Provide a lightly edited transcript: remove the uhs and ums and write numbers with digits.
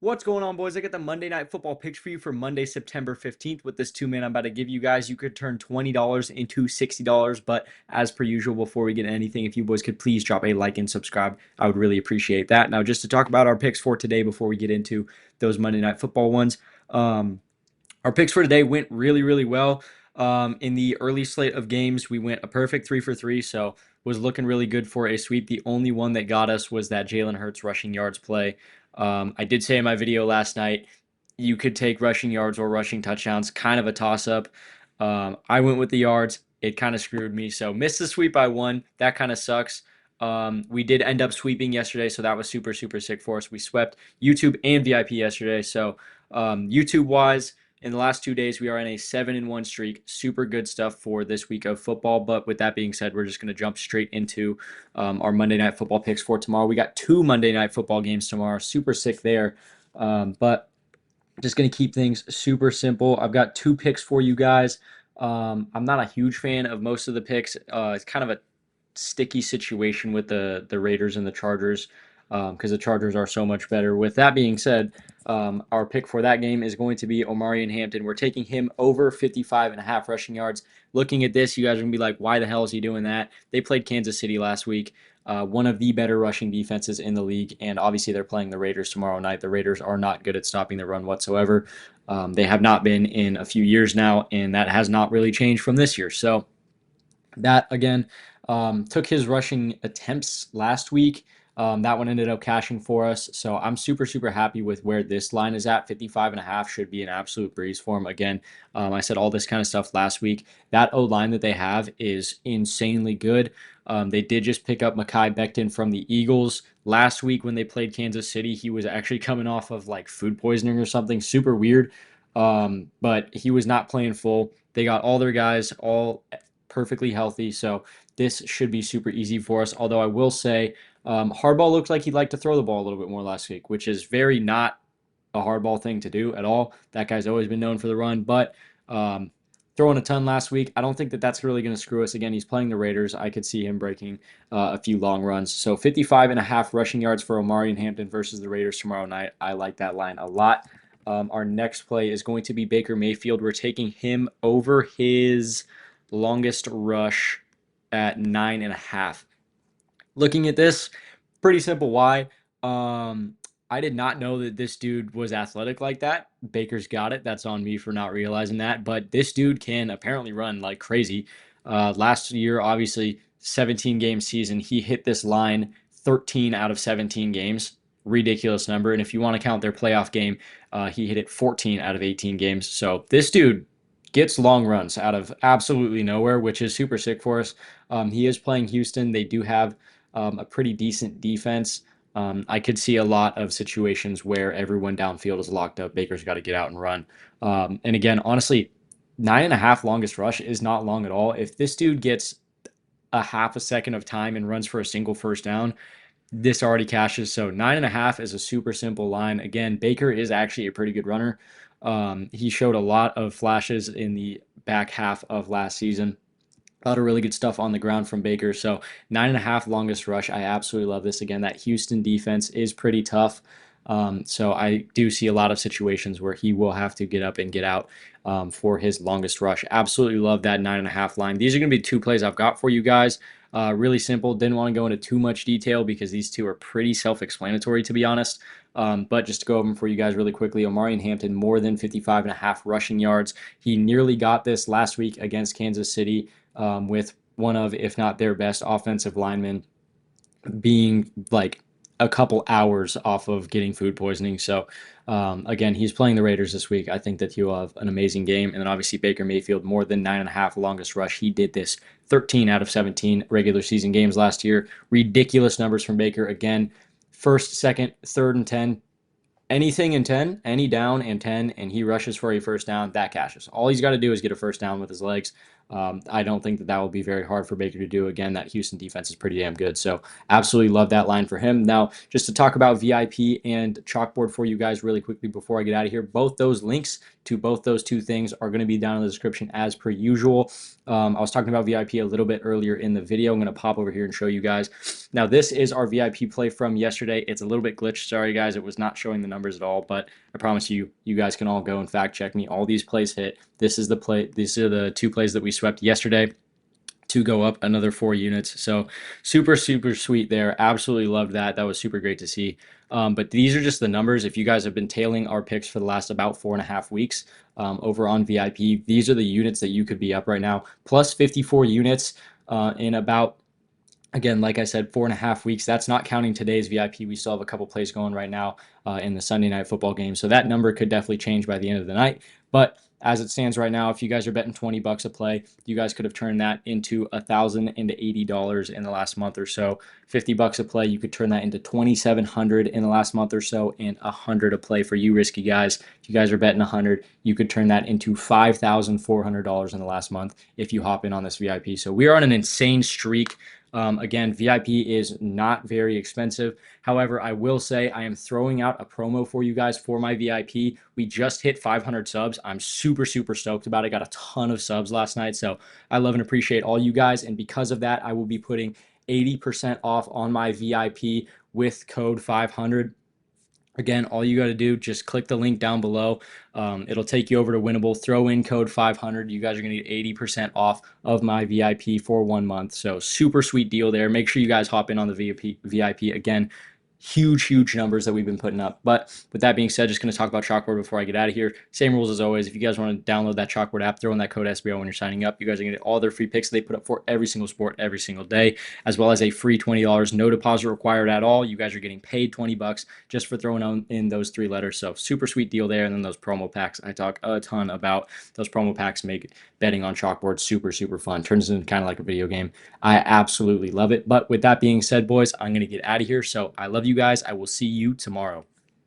What's going on, boys? I got the Monday Night Football picks for you for Monday, September 15th. With this two-man I'm about to give you guys, you could turn $20 into $60. But as per usual, before we get anything, if you boys could please drop a like and subscribe, I would really appreciate that. Now, just to talk about our picks for today before we get into those Monday Night Football ones, our picks for today went really, really well. In the early slate of games, we went a perfect 3 for 3, so was looking really good for a sweep. The only one that got us was that Jalen Hurts rushing yards play. I did say in my video last night, you could take rushing yards or rushing touchdowns, kind of a toss-up. I went with the yards. It kind of screwed me, so missed the sweep by one. That kind of sucks. We did end up sweeping yesterday, so that was super, super sick for us. We swept YouTube and VIP yesterday, so YouTube-wise, in the last 2 days, we are in a 7-1 streak. Super good stuff for this week of football. But with that being said, we're just going to jump straight into our Monday Night Football picks for tomorrow. We got two Monday Night Football games tomorrow. Super sick there. But just going to keep things super simple. I've got two picks for you guys. I'm not a huge fan of most of the picks. It's kind of a sticky situation with the Raiders and the Chargers because the Chargers are so much better. With that being said, our pick for that game is going to be Omarian Hampton. We're taking him over 55.5 rushing yards. Looking at this, you guys are going to be like, why the hell is he doing that? They played Kansas City last week, one of the better rushing defenses in the league, and obviously they're playing the Raiders tomorrow night. The Raiders are not good at stopping the run whatsoever. They have not been in a few years now, and that has not really changed from this year. So that, again, took his rushing attempts last week. That one ended up cashing for us. So I'm super, super happy with where this line is at. 55.5 should be an absolute breeze for him. Again, I said all this kind of stuff last week. That O-line that they have is insanely good. They did just pick up Mekhi Becton from the Eagles. Last week when they played Kansas City, he was actually coming off of like food poisoning or something super weird. But he was not playing full. They got all their guys all perfectly healthy. So this should be super easy for us. Although I will say, Harbaugh looked like he'd like to throw the ball a little bit more last week, which is very not a hardball thing to do at all. That guy's always been known for the run, but throwing a ton last week, I don't think that that's really going to screw us. Again, he's playing the Raiders. I could see him breaking a few long runs. So 55.5 rushing yards for Omarian Hampton versus the Raiders tomorrow night. I like that line a lot. Our next play is going to be Baker Mayfield. We're taking him over his longest rush at 9.5. Looking at this, pretty simple why. I did not know that this dude was athletic like that. Baker's got it. That's on me for not realizing that. But this dude can apparently run like crazy. Last year, obviously, 17-game season, he hit this line 13 out of 17 games. Ridiculous number. And if you want to count their playoff game, he hit it 14 out of 18 games. So this dude gets long runs out of absolutely nowhere, which is super sick for us. He is playing Houston. They do have a pretty decent defense. I could see a lot of situations where everyone downfield is locked up. Baker's got to get out and run. And again, honestly, 9.5 longest rush is not long at all. If this dude gets a half a second of time and runs for a single first down, this already cashes. So 9.5 is a super simple line. Again, Baker is actually a pretty good runner. He showed a lot of flashes in the back half of last season. A lot of really good stuff on the ground from Baker. So 9.5 longest rush. I absolutely love this. Again, that Houston defense is pretty tough. So I do see a lot of situations where he will have to get up and get out for his longest rush. Absolutely love that 9.5 line. These are going to be two plays I've got for you guys. Really simple. Didn't want to go into too much detail because these two are pretty self-explanatory, to be honest. But just to go over them for you guys really quickly, Omarian Hampton, more than 55.5 rushing yards. He nearly got this last week against Kansas City with one of, if not their best offensive linemen being like a couple hours off of getting food poisoning. So, again, he's playing the Raiders this week. I think that he'll have an amazing game. And then obviously Baker Mayfield, more than 9.5 longest rush. He did this 13 out of 17 regular season games last year. Ridiculous numbers from Baker. Again, first, second, third, and 10. Anything in 10, any down and 10, and he rushes for a first down, that cashes. All he's got to do is get a first down with his legs. I don't think that will be very hard for Baker to do. Again, that Houston defense is pretty damn good. So absolutely love that line for him. Now, just to talk about VIP and Chalkboard for you guys really quickly before I get out of here, both those links to both those two things are going to be down in the description as per usual. I was talking about VIP a little bit earlier in the video. I'm going to pop over here and show you guys. Now, this is our VIP play from yesterday. It's a little bit glitched. Sorry, guys. It was not showing the numbers at all, but I promise you, you guys can all go and fact check me. All these plays hit. This is the play. These are the two plays that we swept yesterday to go up another 4 units. So super, super sweet there. Absolutely loved that. That was super great to see. But these are just the numbers. If you guys have been tailing our picks for the last about 4.5 weeks over on VIP, these are the units that you could be up right now. Plus 54 units in about, again, like I said, 4.5 weeks. That's not counting today's VIP. We still have a couple plays going right now in the Sunday night football game. So that number could definitely change by the end of the night. But as it stands right now, if you guys are betting $20 a play, you guys could have turned that into $1,080 in the last month or so. $50 a play, you could turn that into $2,700 in the last month or so, and $100 a play for you risky guys. If you guys are betting 100, you could turn that into $5,400 in the last month if you hop in on this VIP. So we are on an insane streak. Again, VIP is not very expensive. However, I will say I am throwing out a promo for you guys for my VIP. We just hit 500 subs. I'm super, super stoked about it. Got a ton of subs last night. So I love and appreciate all you guys. And because of that, I will be putting 80% off on my VIP with code 500. Again, all you got to do, just click the link down below. It'll take you over to Winnable. Throw in code 500. You guys are going to get 80% off of my VIP for 1 month. So super sweet deal there. Make sure you guys hop in on the VIP. Again, huge numbers that we've been putting up. But with that being said, just going to talk about Chalkboard before I get out of here. Same rules as always. If you guys want to download that Chalkboard app, throw in that code SBO when you're signing up. You guys are going to get all their free picks that they put up for every single sport every single day, as well as a free $20, no deposit required at all. You guys are getting paid $20 just for throwing in those 3 letters. So super sweet deal there. And then those promo packs, I talk a ton about. Those promo packs make betting on Chalkboard super fun. Turns into kind of like a video game. I absolutely love it. But with that being said, boys, I'm going to get out of here. So I love you guys. I will see you tomorrow.